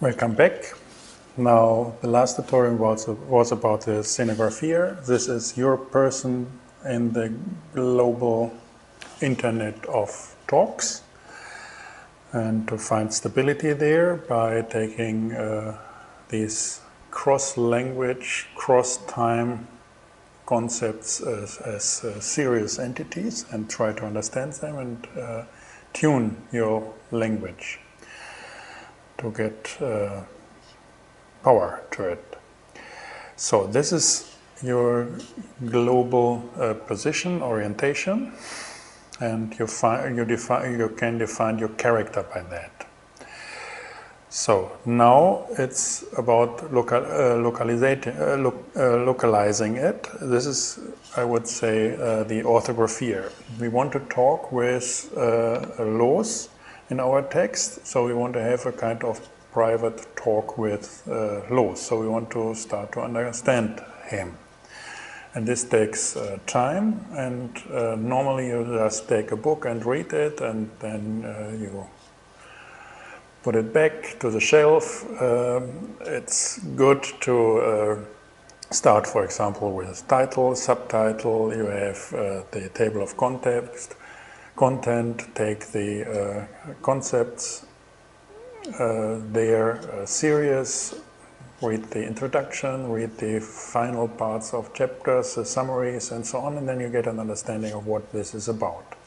Welcome back. Now, the last tutorial was about the scenography. This is your person in the global internet of talks. And to find stability there by taking these cross-language, cross-time concepts as serious entities and try to understand them and tune your language to get power to it. So this is your global position, orientation, and you can define your character by that. So now it's about localizing it. This is, I would say, the orthographia. We want to talk with laws in our text, so we want to have a kind of private talk with laws. So we want to start to understand him. And this takes time, and normally you just take a book and read it, and then you put it back to the shelf. It's good to start, for example, with title, subtitle. You have the table of content, take the concepts there, serious, read the introduction, read the final parts of chapters, the summaries and so on, and then you get an understanding of what this is about.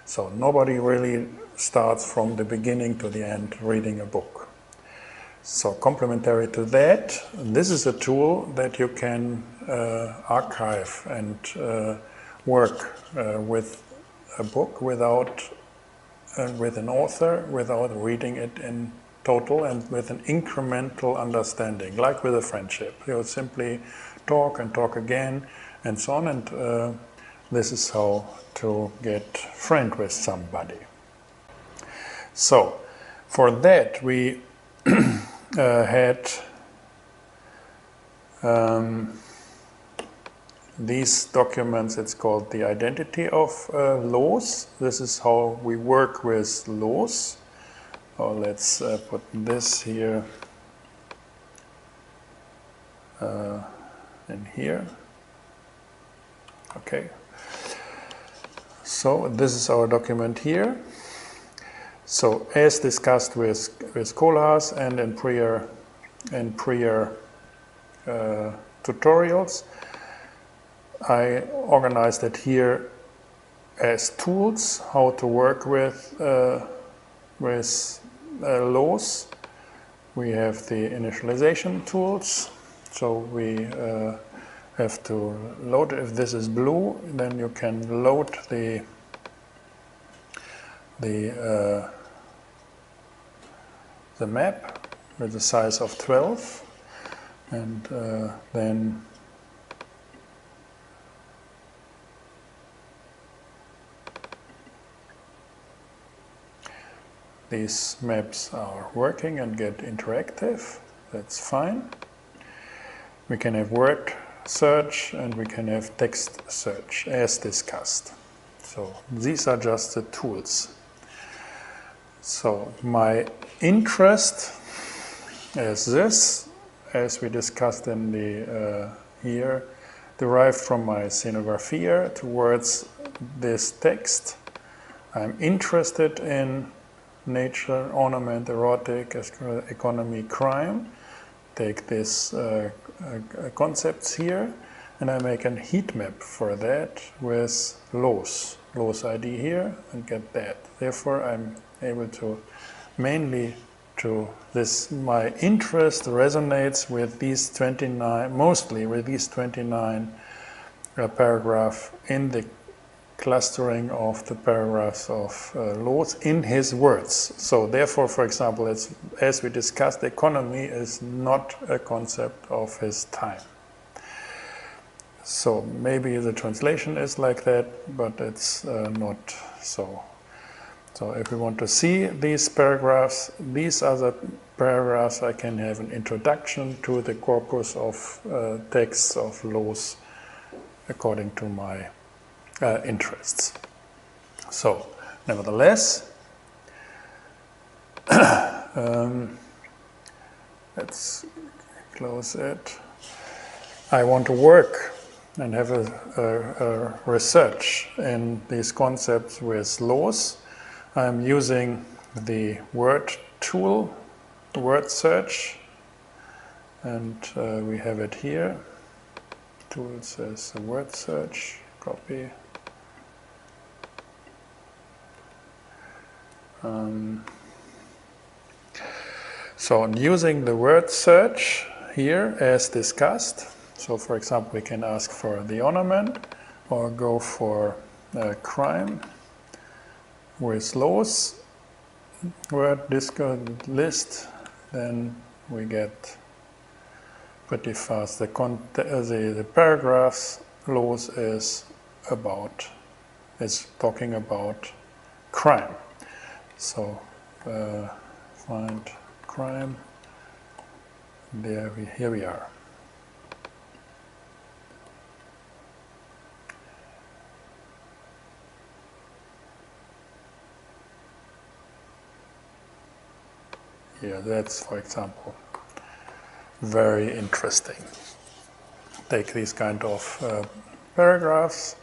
So nobody really starts from the beginning to the end reading a book. So complementary to that, this is a tool that you can archive and work with a book without, with an author, without reading it in total and with an incremental understanding, like with a friendship. You simply talk and talk again and so on, and this is how to get friend with somebody. So for that we had these documents. It's called the identity of laws. This is how we work with laws. So let's put this here in here. Okay. So this is our document here. So as discussed with Koolhaas and in prior tutorials, I organized it here as tools how to work with laws. We have the initialization tools, so we have to load. If this is blue, then you can load the map with the size of 12, and then these maps are working and get interactive. That's fine. We can have word search and we can have text search as discussed. So these are just the tools. So my interest is this, as we discussed in the here, derived from my scenography towards this text. I'm interested in nature, ornament, erotic, economy, crime. Take these concepts here, and I make a heat map for that with laws ID here, and get that. Therefore, I'm able to mainly to this. My interest resonates with these 29, mostly with these 29 paragraphs in the clustering of the paragraphs of laws in his words. So therefore, for example, as we discussed, economy is not a concept of his time. So maybe the translation is like that, but it's not so. So if we want to see these paragraphs, these are the paragraphs I can have an introduction to the corpus of texts of laws according to my interests. So, nevertheless, let's close it. I want to work and have a research in these concepts with laws. I'm using the word tool, word search, and we have it here. Tool says a word search, copy. So I'm using the word search here as discussed. So for example, we can ask for the ornament or go for crime with laws, word discard list, then we get pretty fast. The paragraphs laws is talking about crime. So find crime. Here we are. Yeah, that's, for example, very interesting. Take these kind of paragraphs,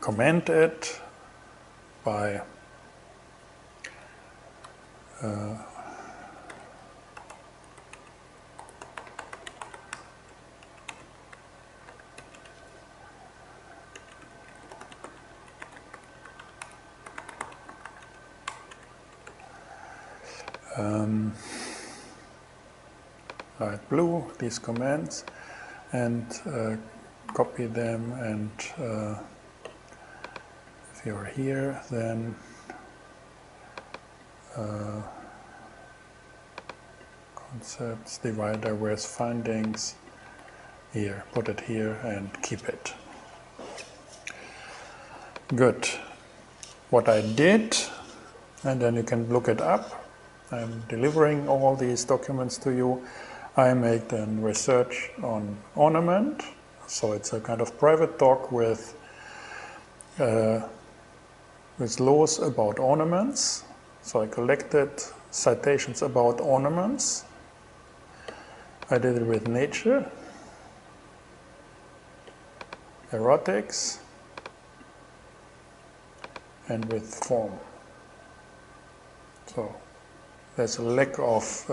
comment it by light blue, these commands, and copy them, and if you're here, then concepts, divider with findings, here, put it here and keep it. Good. What I did, and then you can look it up, I'm delivering all these documents to you. I make then research on ornament, so it's a kind of private talk with laws about ornaments. So I collected citations about ornaments. I did it with nature, erotics, and with form. So there's a lack of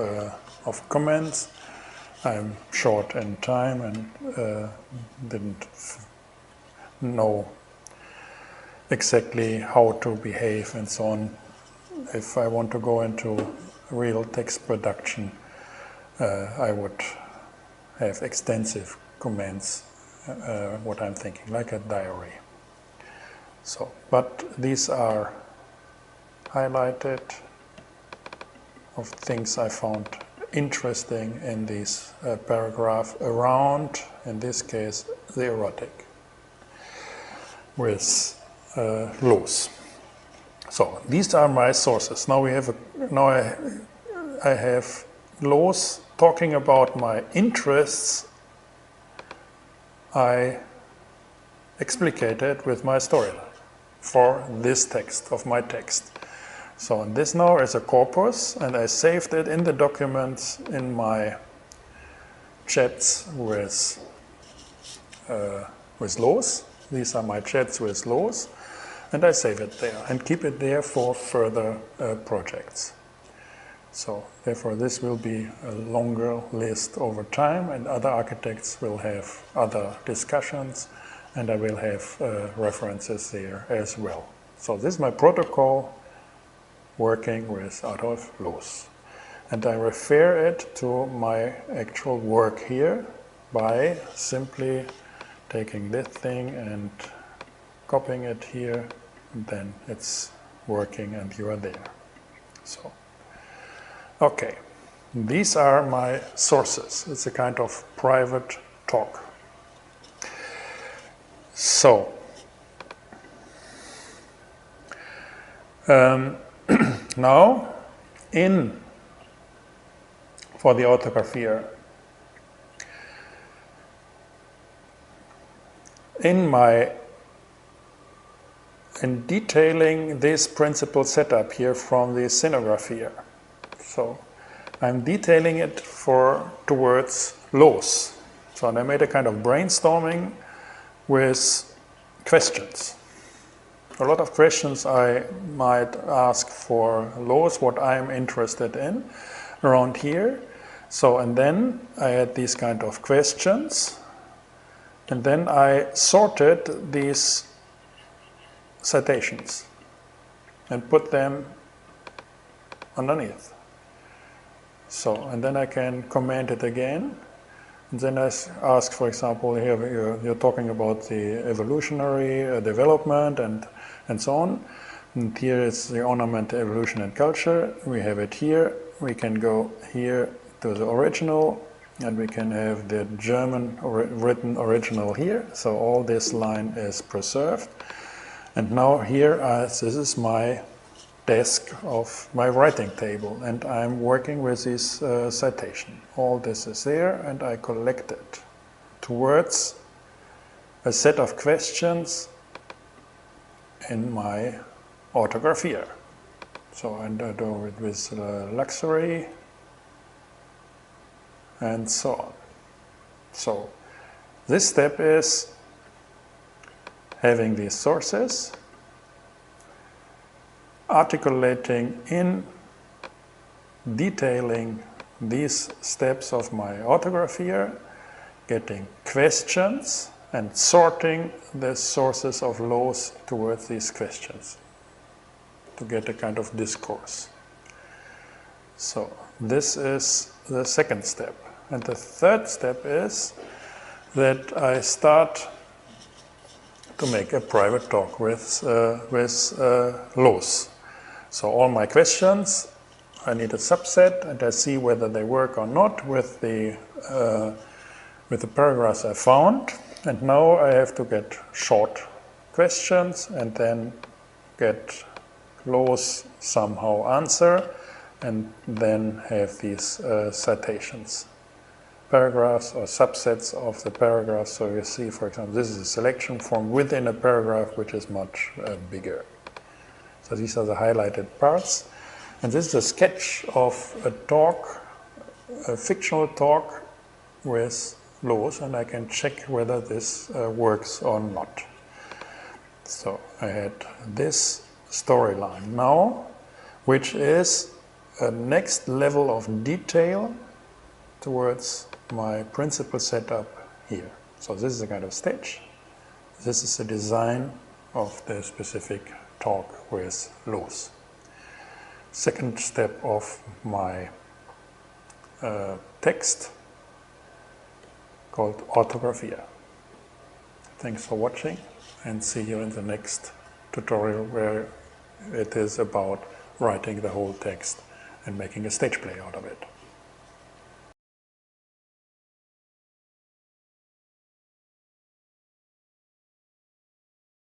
comments. I'm short in time and didn't know exactly how to behave and so on. If I want to go into real text production, I would have extensive comments, what I'm thinking, like a diary. So, but these are highlighted of things I found interesting in this paragraph around, in this case, the erotic, with laws. So these are my sources. Now I have laws talking about my interests. I explicated with my storyline for this text of my text. So this now is a corpus, and I saved it in the documents in my chats with laws. These are my chats with laws, and I save it there and keep it there for further projects. So therefore this will be a longer list over time, and other architects will have other discussions, and I will have references there as well. So this is my protocol working with Adolf Loos. And I refer it to my actual work here by simply taking this thing and copying it here, and then it's working and you are there. So, okay, these are my sources. It's a kind of private talk. So, now, for the orthographia, in detailing this principal setup here from the scenography. So I'm detailing it towards los. So I made a kind of brainstorming with questions. A lot of questions I might ask for los, what I'm interested in around here. So, and then I had these kind of questions, and then I sorted these citations and put them underneath. So, and then I can comment it again. And then I ask, for example, here you're talking about the evolutionary development and so on. And here is the ornament, evolution and culture. We have it here. We can go here to the original, and we can have the German written original here. So all this line is preserved. And now here, this is my desk of my writing table, and I'm working with this citation. All this is there, and I collect it towards a set of questions in my orthographia. So I do it with luxury and so on. So this step is having these sources, articulating in detailing these steps of my orthographia, getting questions and sorting the sources of los towards these questions to get a kind of discourse. So this is the second step. And the third step is that I start to make a private talk with los. So all my questions, I need a subset, and I see whether they work or not with the paragraphs I found. And now I have to get short questions and then get los somehow answer, and then have these citations. Paragraphs or subsets of the paragraphs. So you see, for example, this is a selection from within a paragraph which is much bigger. So these are the highlighted parts. And this is a sketch of a talk, a fictional talk with los, and I can check whether this works or not. So I had this storyline now, which is a next level of detail towards my principal setup here. So this is a kind of sketch. This is the design of the specific talk with los. Second step of my text, called orthographia. Thanks for watching, and see you in the next tutorial where it is about writing the whole text and making a stage play out of it.